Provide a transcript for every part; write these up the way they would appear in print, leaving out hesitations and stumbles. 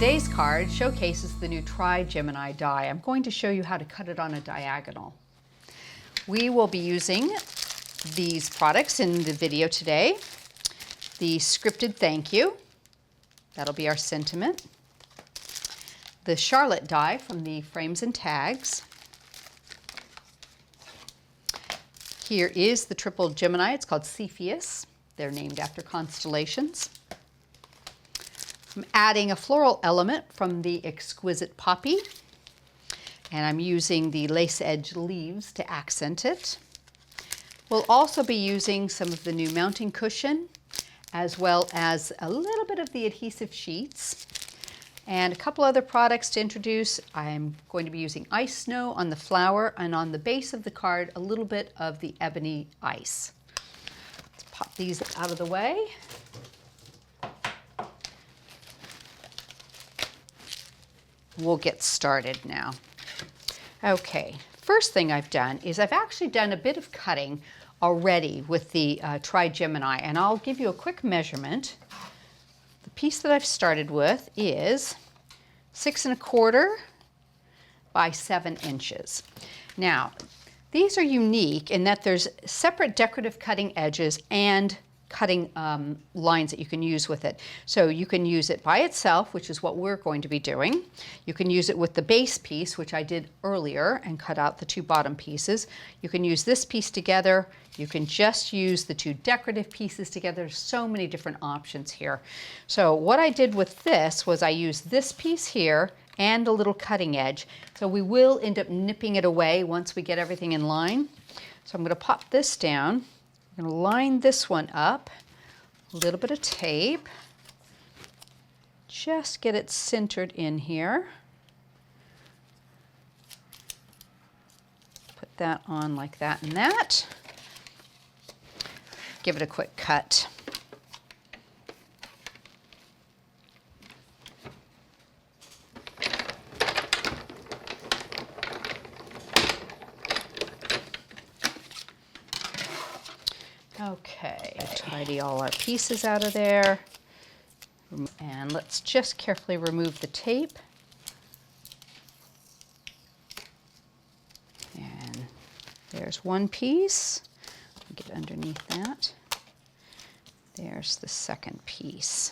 Today's card showcases the new Tri-Gemini die. I'm going to show you how to cut it on a diagonal. We will be using these products in the video today. The scripted thank you, that'll be our sentiment. The Charlotte die from the frames and tags. Here is the triple Gemini, it's called Cepheus. They're named after constellations. I'm adding a floral element from the Exquisite poppy, and I'm using the lace edge leaves to accent it. We'll also be using some of the new mounting cushion, as well as a little bit of the adhesive sheets, and a couple other products to introduce. I'm going to be using ice snow on the flower, and on the base of the card, a little bit of the ebony ice. Let's pop these out of the way. We'll get started now. Okay, first thing I've done is I've actually done a bit of cutting already with the Tri-Gemini, and I'll give you a quick measurement. The piece that I've started with is 6 1/4 by 7 inches. Now, these are unique in that there's separate decorative cutting edges and cutting lines that you can use with it. So you can use it by itself, which is what we're going to be doing. You can use it with the base piece, which I did earlier, and cut out the 2 bottom pieces. You can use this piece together. You can just use the 2 decorative pieces together. There's so many different options here. So what I did with this was I used this piece here and a little cutting edge. So we will end up nipping it away once we get everything in line. So I'm going to pop this down. I'm going to line this one up, a little bit of tape, just get it centered in here. Put that on like that and that. Give it a quick cut. Okay, tidy all our pieces out of there. And let's just carefully remove the tape. And there's one piece. Get underneath that. There's the second piece.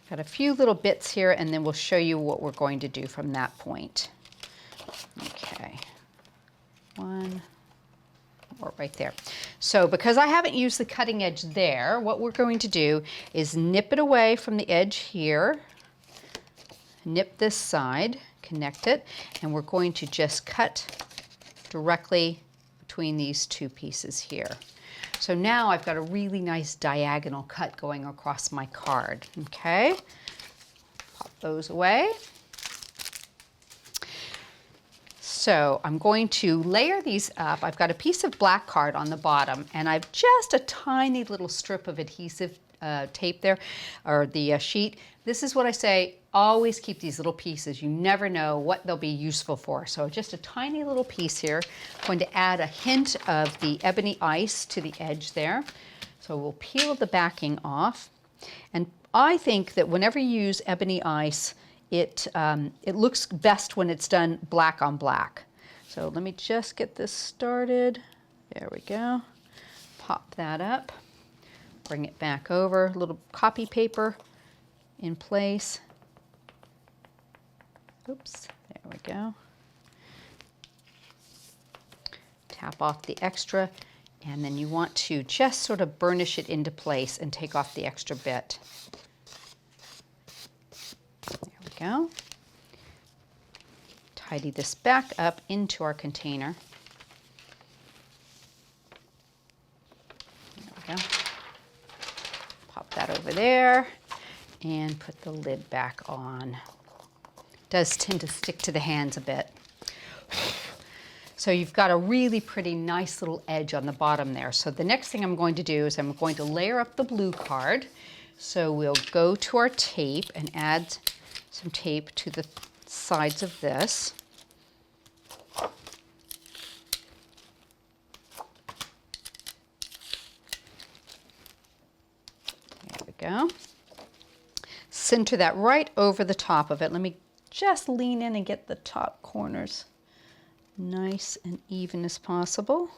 Got a few little bits here, and then we'll show you what we're going to do from that point. Okay, one. Or right there. So because I haven't used the cutting edge there, what we're going to do is nip it away from the edge here, nip this side, connect it, and we're going to just cut directly between these 2 pieces here. So now I've got a really nice diagonal cut going across my card, okay? Pop those away. So I'm going to layer these up. I've got a piece of black card on the bottom, and I've just a tiny little strip of adhesive tape there, or the sheet. This is what I say, always keep these little pieces. You never know what they'll be useful for. So just a tiny little piece here. I'm going to add a hint of the ebony ice to the edge there. So we'll peel the backing off. And I think that whenever you use ebony ice, it looks best when it's done black on black. So let me just get this started. There we go. Pop that up. Bring it back over. A little copy paper in place. Oops, there we go. Tap off the extra, and then you want to just sort of burnish it into place and take off the extra bit. Go. Tidy this back up into our container. There we go. Pop that over there and put the lid back on. It does tend to stick to the hands a bit. So you've got a really pretty nice little edge on the bottom there. So the next thing I'm going to do is I'm going to layer up the blue card. So we'll go to our tape and add some tape to the sides of this. There we go. center that right over the top of it. Let me just lean in and get the top corners nice and even as possible.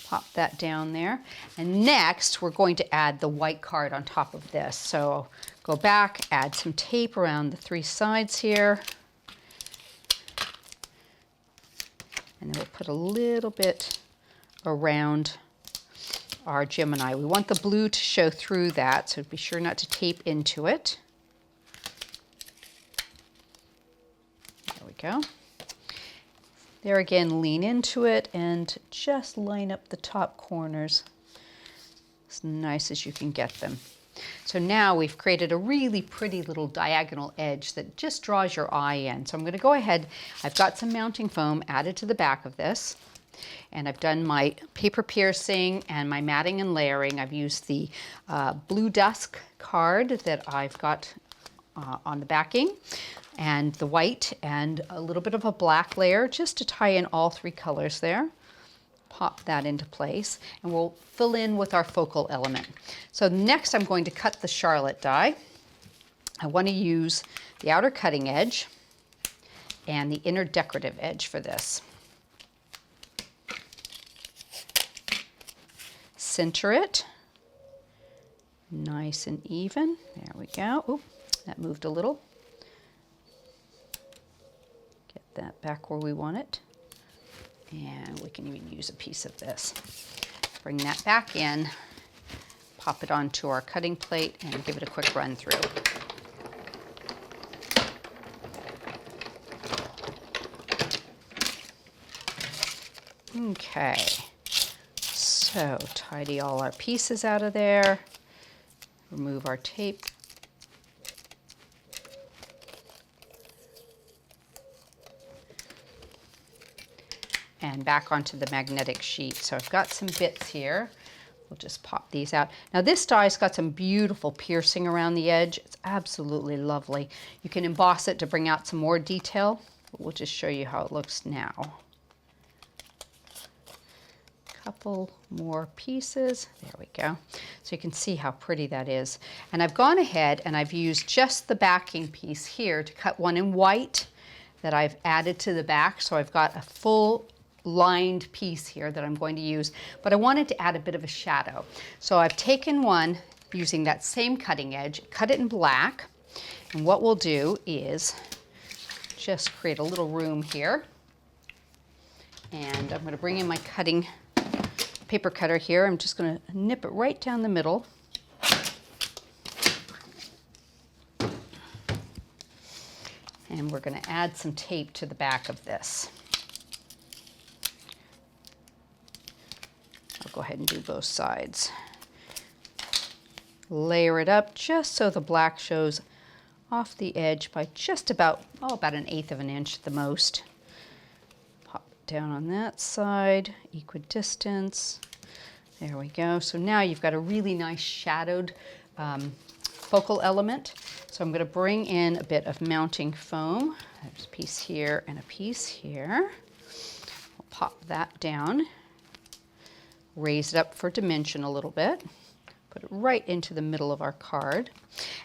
Pop that down there. And next, we're going to add the white card on top of this. So go back, add some tape around the 3 sides here. And then we'll put a little bit around our Gemini. We want the blue to show through that, so be sure not to tape into it. There we go. There again, lean into it and just line up the top corners as nice as you can get them. So now we've created a really pretty little diagonal edge that just draws your eye in. So I'm going to go ahead, I've got some mounting foam added to the back of this, and I've done my paper piercing and my matting and layering. I've used the blue Dusk card that I've got on the backing, and the white and a little bit of a black layer just to tie in all 3 colors there. Pop that into place, and we'll fill in with our focal element. So next I'm going to cut the Charlotte die. I want to use the outer cutting edge and the inner decorative edge for this. Center it nice and even. There we go. Oop, that moved a little. Get that back where we want it. And we can even use a piece of this. Bring that back in, pop it onto our cutting plate, and give it a quick run through. Okay, so tidy all our pieces out of there, remove our tape. And back onto the magnetic sheet. So I've got some bits here. We'll just pop these out. Now this die's got some beautiful piercing around the edge. It's absolutely lovely. You can emboss it to bring out some more detail, but we'll just show you how it looks now. Couple more pieces. There we go. So you can see how pretty that is. And I've gone ahead and I've used just the backing piece here to cut one in white that I've added to the back. So I've got a full lined piece here that I'm going to use, but I wanted to add a bit of a shadow. So I've taken one using that same cutting edge, cut it in black, and what we'll do is just create a little room here. And I'm going to bring in my cutting paper cutter here. I'm just going to nip it right down the middle. And we're going to add some tape to the back of this. I'll go ahead and do both sides. Layer it up just so the black shows off the edge by just about, about 1/8 of an inch at the most. Pop it down on that side, equidistance. There we go. So now you've got a really nice shadowed focal element. So I'm going to bring in a bit of mounting foam. There's a piece here and a piece here. We'll pop that down. Raise it up for dimension a little bit, put it right into the middle of our card,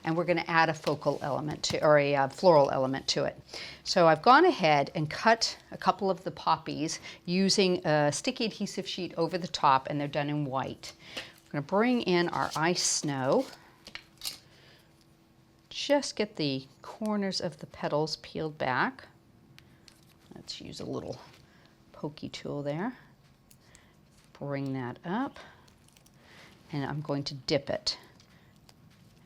and we're going to add a focal element to, or a floral element to it. So I've gone ahead and cut a couple of the poppies using a sticky adhesive sheet over the top, and they're done in white. We're going to bring in our ice snow. Just get the corners of the petals peeled back. Let's use a little pokey tool there. Bring that up, and I'm going to dip it.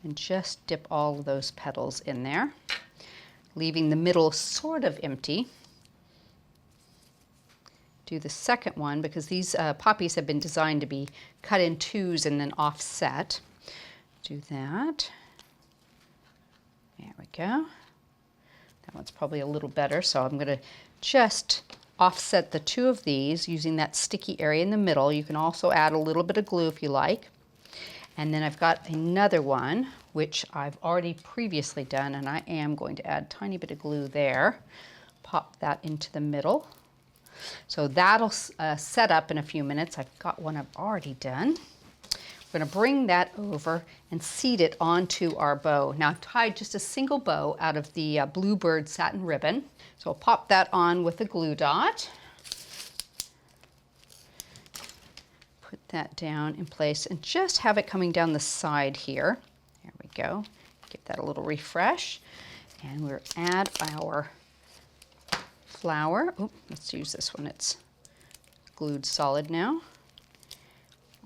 And just dip all of those petals in there, leaving the middle sort of empty. Do the second one, because these poppies have been designed to be cut in 2s and then offset. Do that. There we go. That one's probably a little better, so I'm going to just offset the 2 of these using that sticky area in the middle. You can also add a little bit of glue if you like. And then I've got another one, which I've already previously done, and I am going to add a tiny bit of glue there. Pop that into the middle. So that'll set up in a few minutes. I've got one I've already done. We're going to bring that over and seat it onto our bow. Now I've tied just a single bow out of the Bluebird satin ribbon. So I'll pop that on with a glue dot. Put that down in place and just have it coming down the side here. There we go. Give that a little refresh. And we'll add our flower. Ooh, let's use this one. It's glued solid now.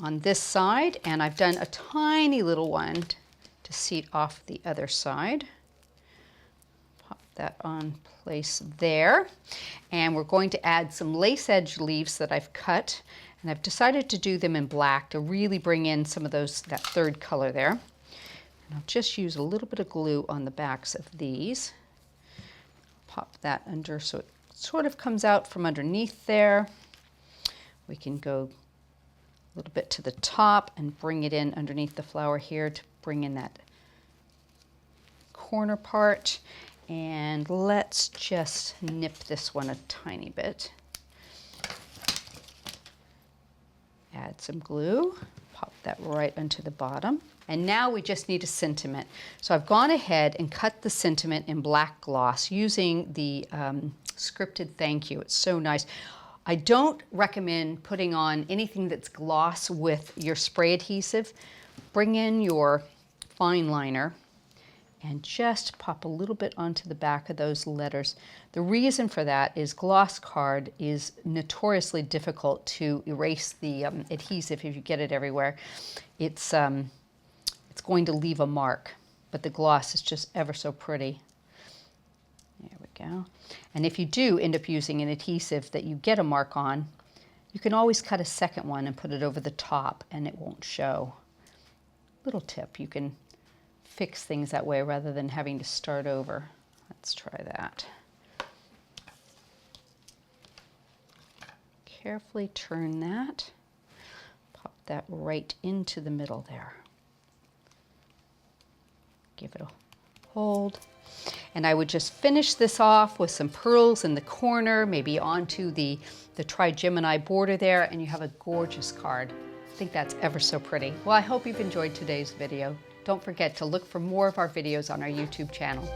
On this side, and I've done a tiny little one to seat off the other side. Pop that on place there. And we're going to add some lace edge leaves that I've cut, and I've decided to do them in black to really bring in some of that third color there. And I'll just use a little bit of glue on the backs of these. Pop that under so it sort of comes out from underneath there. We can go a little bit to the top and bring it in underneath the flower here to bring in that corner part. And let's just nip this one a tiny bit. Add some glue, pop that right onto the bottom. And now we just need a sentiment. So I've gone ahead and cut the sentiment in black gloss using the scripted thank you. It's so nice. I don't recommend putting on anything that's gloss with your spray adhesive. Bring in your fine liner and just pop a little bit onto the back of those letters. The reason for that is gloss card is notoriously difficult to erase the adhesive if you get it everywhere. It's going to leave a mark, but the gloss is just ever so pretty. There we go. And if you do end up using an adhesive that you get a mark on, you can always cut a second one and put it over the top and it won't show. Little tip, you can fix things that way rather than having to start over. Let's try that. Carefully turn that. Pop that right into the middle there. Give it a hold. And I would just finish this off with some pearls in the corner, maybe onto the Tri-Gemini border there, and you have a gorgeous card. I think that's ever so pretty. Well, I hope you've enjoyed today's video. Don't forget to look for more of our videos on our YouTube channel.